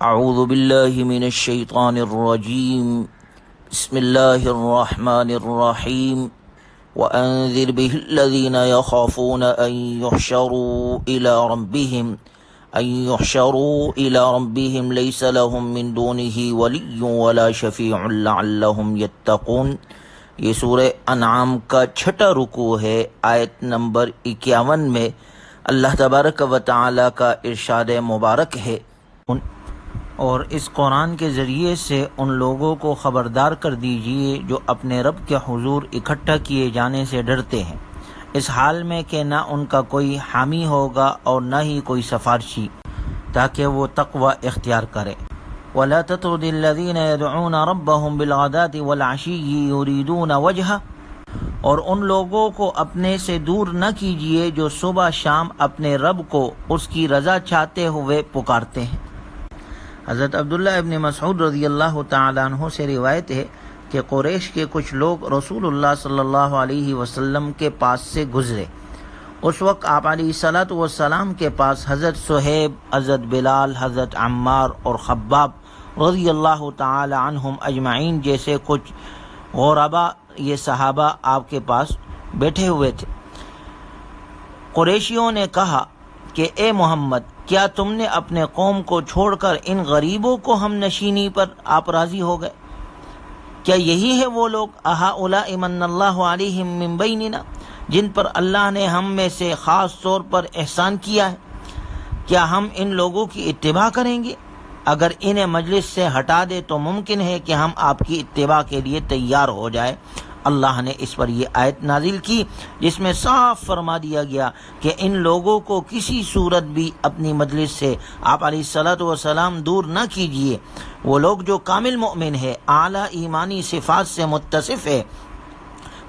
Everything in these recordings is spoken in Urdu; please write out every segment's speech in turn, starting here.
اعوذ باللہ من الشیطان الرجیم بسم اللہ الرحمن الرحیم وانذر به الذین یخافون ان یحشروا الى ربهم لیس لهم من دونه ولی ولا شفیع لعلهم یتقون۔ یہ سورہ انعام کا چھٹا رکوع ہے۔ آیت نمبر 51 میں اللہ تبارک و تعالی کا ارشاد مبارک ہے، اور اس قرآن کے ذریعے سے ان لوگوں کو خبردار کر دیجئے جو اپنے رب کے حضور اکٹھا کیے جانے سے ڈرتے ہیں، اس حال میں کہ نہ ان کا کوئی حامی ہوگا اور نہ ہی کوئی سفارشی، تاکہ وہ تقوی اختیار کرے۔ وَلَا تَطْرُدِ الَّذِينَ يَدْعُونَ رَبَّهُمْ بِالْغَدَاةِ وَالْعَشِيِّ يُرِيدُونَ وَجْهَهُ، اور ان لوگوں کو اپنے سے دور نہ کیجیے جو صبح شام اپنے رب کو اس کی رضا چاہتے ہوئے پکارتے ہیں۔ حضرت عبداللہ ابن مسعود رضی اللہ تعالیٰ عنہ سے روایت ہے کہ قریش کے کچھ لوگ رسول اللہ صلی اللہ علیہ وسلم کے پاس سے گزرے۔ اس وقت آپ علیہ الصلاۃ والسلام کے پاس حضرت صہیب، حضرت بلال، حضرت عمار اور خباب رضی اللہ تعالی عنہم اجمعین جیسے کچھ غربا، یہ صحابہ آپ کے پاس بیٹھے ہوئے تھے۔ قریشیوں نے کہا کہ اے محمد، کیا تم نے اپنے قوم کو چھوڑ کر ان غریبوں کو ہم نشینی پر آپ راضی ہو گئے؟ کیا یہی ہے وہ لوگ اہؤلاء من اللہ علیہم من بیننا، جن پر اللہ نے ہم میں سے خاص طور پر احسان کیا ہے؟ کیا ہم ان لوگوں کی اتباع کریں گے؟ اگر انہیں مجلس سے ہٹا دے تو ممکن ہے کہ ہم آپ کی اتباع کے لیے تیار ہو جائے۔ اللہ نے اس پر یہ آیت نازل کی جس میں صاف فرما دیا گیا کہ ان لوگوں کو کسی صورت بھی اپنی مجلس سے آپ علیہ الصلاۃ والسلام دور نہ کیجیے۔ وہ لوگ جو کامل مومن ہے، اعلیٰ ایمانی صفات سے متصف ہے،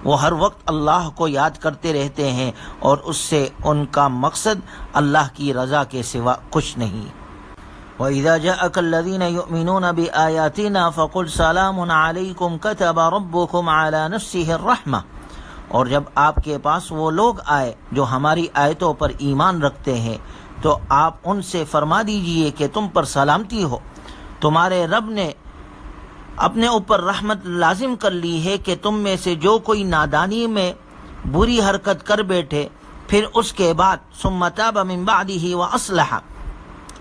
وہ ہر وقت اللہ کو یاد کرتے رہتے ہیں اور اس سے ان کا مقصد اللہ کی رضا کے سوا کچھ نہیں۔ وَإِذَا جَاءَكَ الَّذِينَ يُؤْمِنُونَ بِآيَاتِنَا فَقُلْ سَلَامٌ عَلَيْكُمْ كَتَبَ رَبُّكُمْ عَلَى نَفْسِهِ الرَّحْمَةَ، اور جب آپ کے پاس وہ لوگ آئے جو ہماری آیتوں پر ایمان رکھتے ہیں تو آپ ان سے فرما دیجئے کہ تم پر سلامتی ہو، تمہارے رب نے اپنے اوپر رحمت لازم کر لی ہے کہ تم میں سے جو کوئی نادانی میں بری حرکت کر بیٹھے، پھر اس کے بعد ثم تاب من بعدہ وأصلح،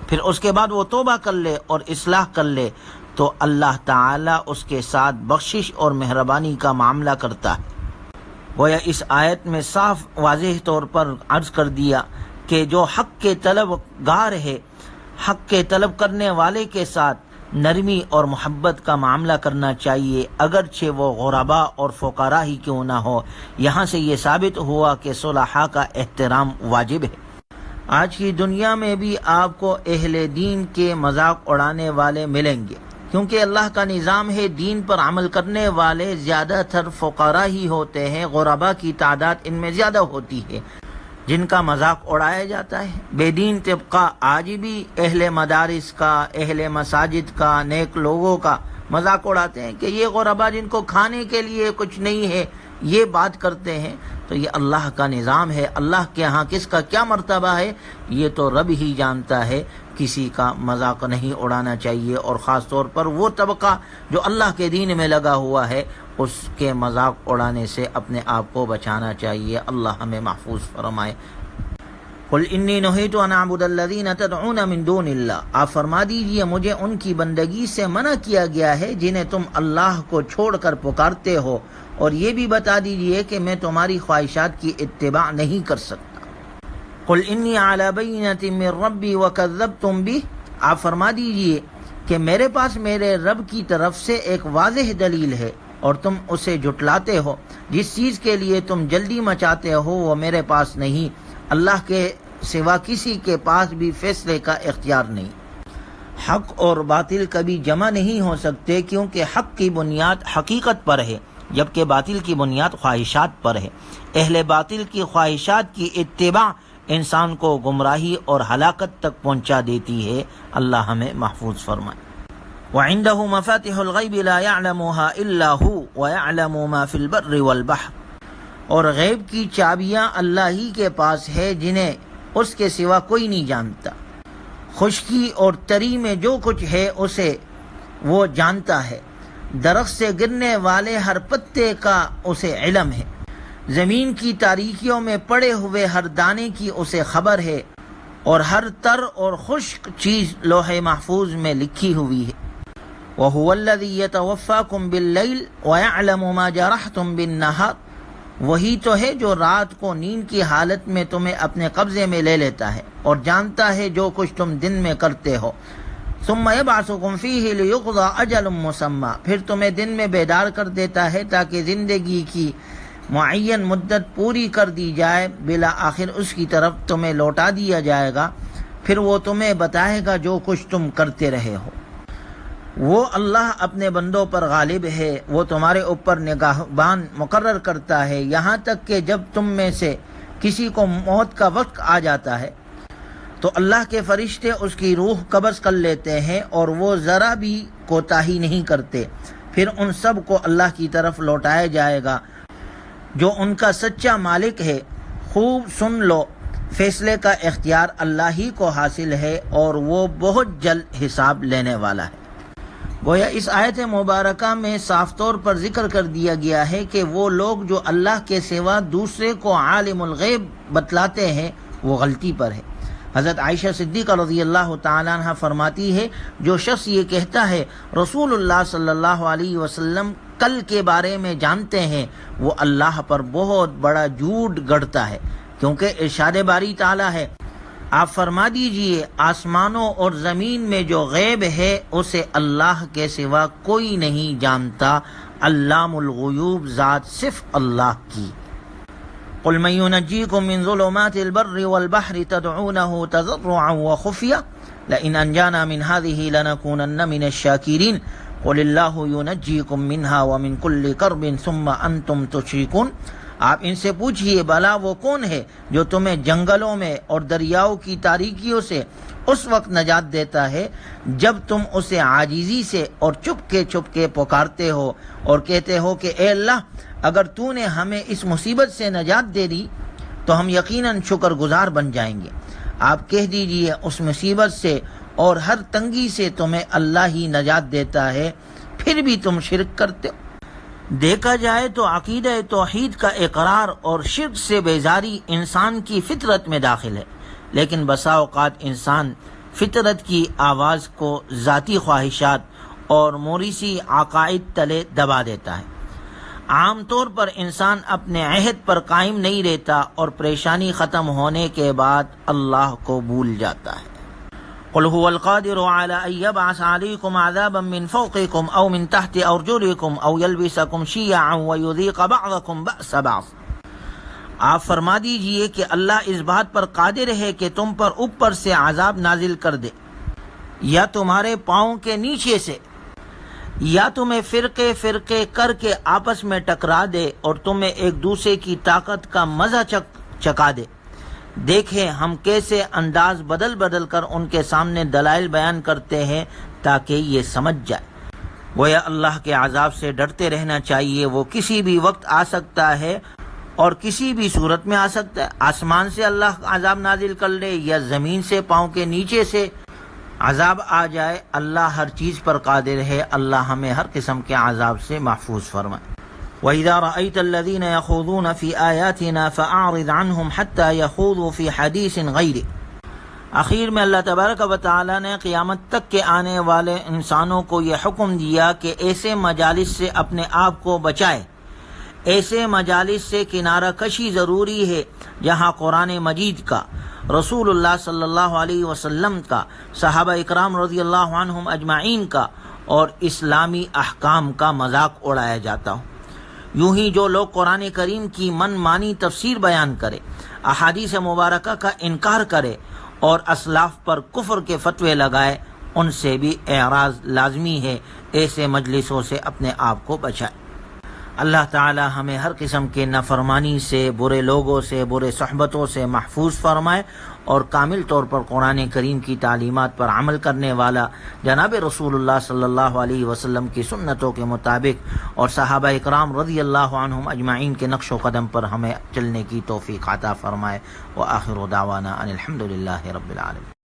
پھر اس کے بعد وہ توبہ کر لے اور اصلاح کر لے، تو اللہ تعالیٰ اس کے ساتھ بخشش اور مہربانی کا معاملہ کرتا ہے۔ گویا اس آیت میں صاف واضح طور پر عرض کر دیا کہ جو حق کے طلب گار ہے، حق کے طلب کرنے والے کے ساتھ نرمی اور محبت کا معاملہ کرنا چاہیے، اگرچہ وہ غربا اور فقراء ہی کیوں نہ ہو۔ یہاں سے یہ ثابت ہوا کہ صلحاء کا احترام واجب ہے۔ آج کی دنیا میں بھی آپ کو اہل دین کے مذاق اڑانے والے ملیں گے، کیونکہ اللہ کا نظام ہے دین پر عمل کرنے والے زیادہ تر فقراء ہی ہوتے ہیں، غربا کی تعداد ان میں زیادہ ہوتی ہے جن کا مذاق اڑایا جاتا ہے۔ بے دین طبقہ آج بھی اہل مدارس کا، اہل مساجد کا، نیک لوگوں کا مذاق اڑاتے ہیں کہ یہ غربا جن کو کھانے کے لیے کچھ نہیں ہے، یہ بات کرتے ہیں۔ تو یہ اللہ کا نظام ہے، اللہ کے ہاں کس کا کیا مرتبہ ہے یہ تو رب ہی جانتا ہے۔ کسی کا مذاق نہیں اڑانا چاہیے، اور خاص طور پر وہ طبقہ جو اللہ کے دین میں لگا ہوا ہے، اس کے مذاق اڑانے سے اپنے آپ کو بچانا چاہیے۔ اللہ ہمیں محفوظ فرمائے۔ قل انی نہیت ان اعبد الذین تدعون من دون اللہ، آپ فرما دیجئے مجھے ان کی بندگی سے منع کیا گیا ہے جنہیں تم اللہ کو چھوڑ کر پکارتے ہو، اور یہ بھی بتا دیجئے کہ میں تمہاری خواہشات کی اتباع نہیں کر سکتا۔ قل انی علی بینۃ من ربی وکذبتم بہ، آپ فرما دیجئے کہ میرے پاس میرے رب کی طرف سے ایک واضح دلیل ہے اور تم اسے جھٹلاتے ہو۔ جس چیز کے لیے تم جلدی مچاتے ہو وہ میرے پاس نہیں، اللہ کے سوا کسی کے پاس بھی فیصلے کا اختیار نہیں۔ حق اور باطل کبھی جمع نہیں ہو سکتے، کیونکہ حق کی بنیاد حقیقت پر ہے جبکہ باطل کی بنیاد خواہشات پر ہے۔ اہل باطل کی خواہشات کی اتباع انسان کو گمراہی اور ہلاکت تک پہنچا دیتی ہے۔ اللہ ہمیں محفوظ فرمائے۔ وعنده مفاتح الغیب لا يعلمها الا هو ويعلم ما في البر والبحر، اور غیب کی چابیاں اللہ ہی کے پاس ہے جنہیں اس کے سوا کوئی نہیں جانتا، خشکی اور تری میں جو کچھ ہے اسے وہ جانتا ہے، درخت سے گرنے والے ہر پتے کا اسے علم ہے، زمین کی تاریکیوں میں پڑے ہوئے ہر دانے کی اسے خبر ہے، اور ہر تر اور خشک چیز لوح محفوظ میں لکھی ہوئی ہے۔ وَهُوَ الَّذِي يَتَوَفَّاكُمْ بِاللَّيْلِ وَيَعْلَمُ مَا جَرَحْتُمْ بِالنَّهَارِ، وہی تو ہے جو رات کو نیند کی حالت میں تمہیں اپنے قبضے میں لے لیتا ہے اور جانتا ہے جو کچھ تم دن میں کرتے ہو۔ ثُمَّ يَبْعَثُكُمْ فِيهِ لِيُقْضَى أَجَلٌ مُّسَمًّى، پھر تمہیں دن میں بیدار کر دیتا ہے تاکہ زندگی کی معین مدت پوری کر دی جائے، بالآخر اس کی طرف تمہیں لوٹا دیا جائے گا، پھر وہ تمہیں بتائے گا جو کچھ تم کرتے رہے ہو۔ وہ اللہ اپنے بندوں پر غالب ہے، وہ تمہارے اوپر نگہبان مقرر کرتا ہے، یہاں تک کہ جب تم میں سے کسی کو موت کا وقت آ جاتا ہے تو اللہ کے فرشتے اس کی روح قبض کر لیتے ہیں اور وہ ذرا بھی کوتاہی نہیں کرتے، پھر ان سب کو اللہ کی طرف لوٹایا جائے گا جو ان کا سچا مالک ہے۔ خوب سن لو، فیصلے کا اختیار اللہ ہی کو حاصل ہے اور وہ بہت جلد حساب لینے والا ہے۔ گویا اس آیت مبارکہ میں صاف طور پر ذکر کر دیا گیا ہے کہ وہ لوگ جو اللہ کے سوا دوسرے کو عالم الغیب بتلاتے ہیں وہ غلطی پر ہے۔ حضرت عائشہ صدیقہ رضی اللہ تعالیٰ عنہ فرماتی ہے، جو شخص یہ کہتا ہے رسول اللہ صلی اللہ علیہ وسلم کل کے بارے میں جانتے ہیں، وہ اللہ پر بہت بڑا جھوٹ گڑھتا ہے، کیونکہ ارشاد باری تعالیٰ ہے، آپ فرما دیجئے آسمانوں اور زمین میں جو غیب ہے اسے اللہ کے سوا کوئی نہیں جانتا، علام الغیوب ذات صرف اللہ کی۔ قل من ينجيكم من ظلمات البر والبحر تدعونه تضرعا وخفيا لئن أنجانا من هذه لنكونن من الشاكرين قل الله ينجيكم منها ومن كل كرب ثم أنتم تشركون۔ آپ ان سے پوچھئے بھلا وہ کون ہے جو تمہیں جنگلوں میں اور دریاؤں کی تاریکیوں سے اس وقت نجات دیتا ہے جب تم اسے عاجزی سے اور چپ کے پکارتے ہو اور کہتے ہو کہ اے اللہ اگر تو نے ہمیں اس مصیبت سے نجات دے دی تو ہم یقیناً شکر گزار بن جائیں گے۔ آپ کہہ دیجئے اس مصیبت سے اور ہر تنگی سے تمہیں اللہ ہی نجات دیتا ہے، پھر بھی تم شرک کرتے ہو۔ دیکھا جائے تو عقیدہ توحید کا اقرار اور شرک سے بیزاری انسان کی فطرت میں داخل ہے، لیکن بسا اوقات انسان فطرت کی آواز کو ذاتی خواہشات اور موریثی عقائد تلے دبا دیتا ہے۔ عام طور پر انسان اپنے عہد پر قائم نہیں رہتا اور پریشانی ختم ہونے کے بعد اللہ کو بھول جاتا ہے۔ قل هو القادر على أن يبعث عليكم عذابا من فوقكم أو من تحت أرجلكم أو يلبسكم شيعا ويذيق بعضكم بأس بعض۔ آپ فرما دیجئے کہ اللہ اس بات پر قادر ہے کہ تم پر اوپر سے عذاب نازل کر دے یا تمہارے پاؤں کے نیچے سے، یا تمہیں فرقے کر کے آپس میں ٹکرا دے اور تمہیں ایک دوسرے کی طاقت کا مزہ چکا دے۔ دیکھیں ہم کیسے انداز بدل کر ان کے سامنے دلائل بیان کرتے ہیں تاکہ یہ سمجھ جائے۔ گویا اللہ کے عذاب سے ڈرتے رہنا چاہیے، وہ کسی بھی وقت آ سکتا ہے اور کسی بھی صورت میں آ سکتا ہے۔ آسمان سے اللہ عذاب نازل کر لے یا زمین سے پاؤں کے نیچے سے عذاب آ جائے، اللہ ہر چیز پر قادر ہے۔ اللہ ہمیں ہر قسم کے عذاب سے محفوظ فرمائے۔ وَإِذَا رَأَيْتَ الَّذِينَ يَخُوضُونَ فِي آيَاتِنَا فَأَعْرِضْ عَنْهُمْ حَتَّى يَخُوضُوا فِي حَدِيثٍ غَيْرِهِ۔ آخر میں اللہ تبارک و تعالی نے قیامت تک کے آنے والے انسانوں کو یہ حکم دیا کہ ایسے مجالس سے اپنے آپ کو بچائے، ایسے مجالس سے کنارہ کشی ضروری ہے جہاں قرآن مجید کا، رسول اللہ صلی اللہ علیہ وسلم کا، صحابہ اکرام رضی اللہ عنہم اجمعین کا اور اسلامی احکام کا مذاق اڑایا جاتا ہو۔ یوں ہی جو لوگ قرآن کریم کی من مانی تفسیر بیان کرے، احادیث مبارکہ کا انکار کرے اور اسلاف پر کفر کے فتوے لگائے، ان سے بھی اعراض لازمی ہے۔ ایسے مجلسوں سے اپنے آپ کو بچائے۔ اللہ تعالی ہمیں ہر قسم کے نافرمانی سے، برے لوگوں سے، برے صحبتوں سے محفوظ فرمائے اور کامل طور پر قرآن کریم کی تعلیمات پر عمل کرنے والا جناب رسول اللہ صلی اللہ علیہ وسلم کی سنتوں کے مطابق اور صحابہ اکرام رضی اللہ عنہم اجمعین کے نقش و قدم پر ہمیں چلنے کی توفیق عطا فرمائے۔ وآخر دعوانا ان الحمد للہ رب العالمین۔